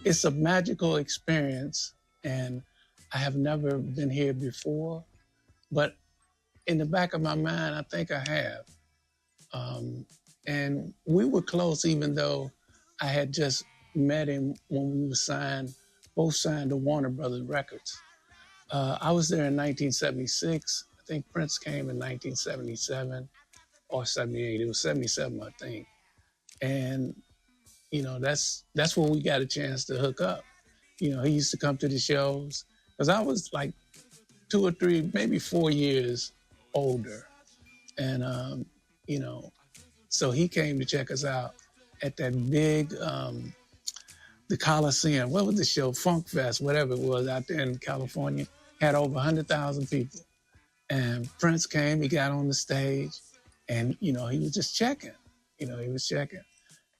it's a magical experience, and I have never been here before, but in the back of my mind, I think I have. Um, and we were close, even though I had just met him when we were signed, both signed to Warner Brothers Records. I was there in 1976. I think Prince came in 1977 or 78. It was 77, I think. And that's where we got a chance to hook up. He used to come to the shows because I was like 2 or 3, maybe 4 years older, and you know, so he came to check us out at that big the Coliseum. What was the show? Funk Fest, whatever it was out there in California. Had over 100,000 people. And Prince came, he got on the stage, and he was just checking. He was checking.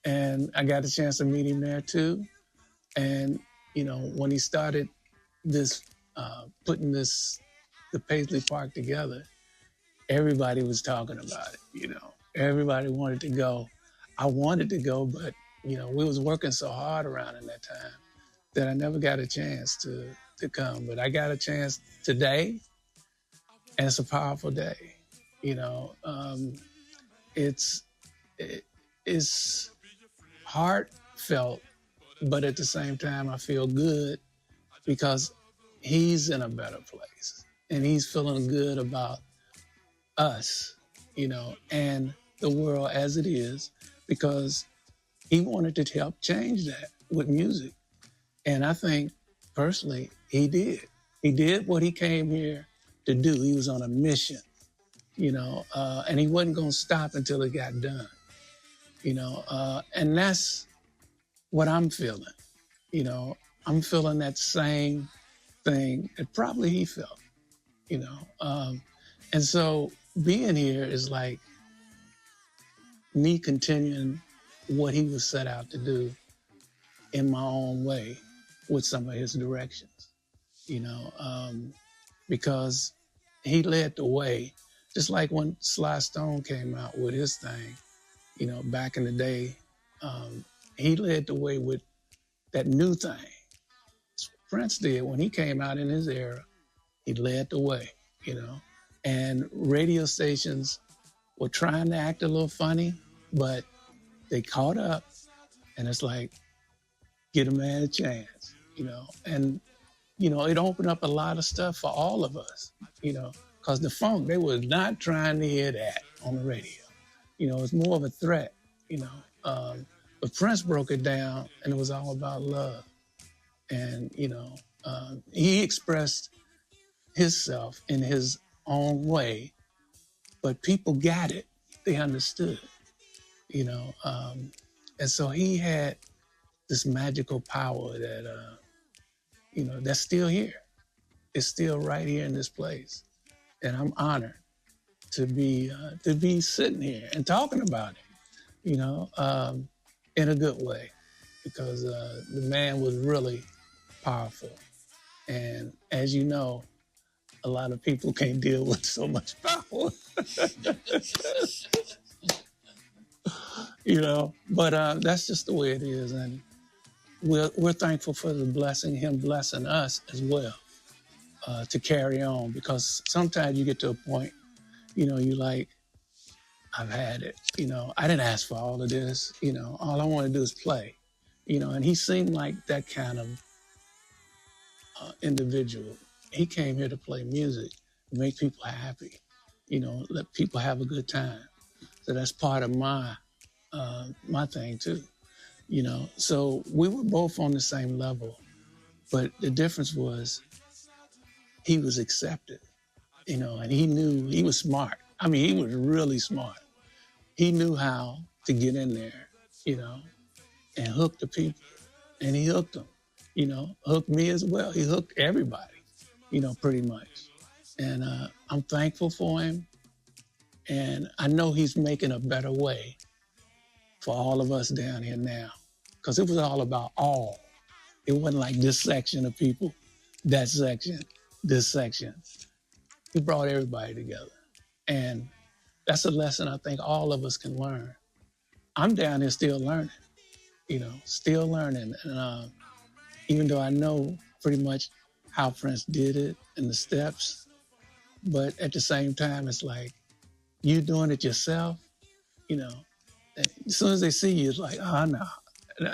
And I got a chance to meet him there too. And when he started this putting the Paisley Park together, everybody was talking about it. Everybody wanted to go. I wanted to go, but we was working so hard around in that time that I never got a chance to come. But I got a chance today, and it's a powerful day. It's it's heartfelt, but at the same time, I feel good because he's in a better place and he's feeling good about us, and the world as it is, because he wanted to help change that with music. And I think personally, he did. He did what he came here to do. He was on a mission, and he wasn't going to stop until it got done, and that's what I'm feeling. I'm feeling that same thing that probably he felt, and so being here is like me continuing what he was set out to do in my own way with some of his directions, because he led the way, just like when Sly Stone came out with his thing, back in the day, he led the way with that new thing. That's what Prince did when he came out in his era. He led the way, and radio stations were trying to act a little funny, but they caught up, and it's like, get a man a chance, and it opened up a lot of stuff for all of us, because the funk, they were not trying to hear that on the radio. It's more of a threat, but Prince broke it down, and it was all about love, and he expressed himself in his own way, but people got it, they understood, and so he had this magical power that that's still here. It's still right here in this place, and I'm honored to be sitting here and talking about it, in a good way, because the man was really powerful, and as you know, a lot of people can't deal with so much power, But that's just the way it is, and we're thankful for the blessing, him blessing us as well, to carry on, because sometimes you get to a point, you like, I've had it, I didn't ask for all of this, all I want to do is play, and he seemed like that kind of individual. He came here to play music, make people happy, let people have a good time. So that's part of my thing too, So we were both on the same level, but the difference was he was accepted, and he knew he was smart. I mean, he was really smart. He knew how to get in there, and hook the people, and he hooked them, hooked me as well. He hooked everybody, pretty much. And I'm thankful for him. And I know he's making a better way for all of us down here now, because it was all about all. It wasn't like this section of people, that section, this section. He brought everybody together. And that's a lesson I think all of us can learn. I'm down here still learning, still learning. And even though I know pretty much how Prince did it and the steps, but at the same time, it's like you doing it yourself, you know. And as soon as they see you, it's like, oh no,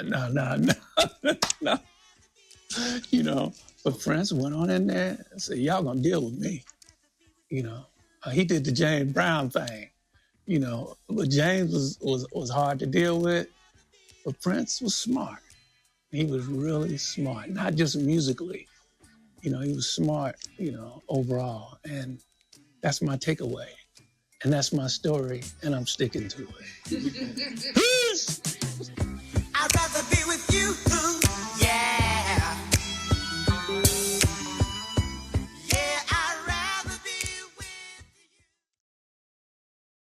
no, no, you know. But Prince went on in there and said, y'all gonna deal with me, you know. He did the James Brown thing, you know. But James was hard to deal with, but Prince was smart. He was really smart, not just musically. You know, he was smart, you know, overall. And that's my takeaway. And that's my story, and I'm sticking to it.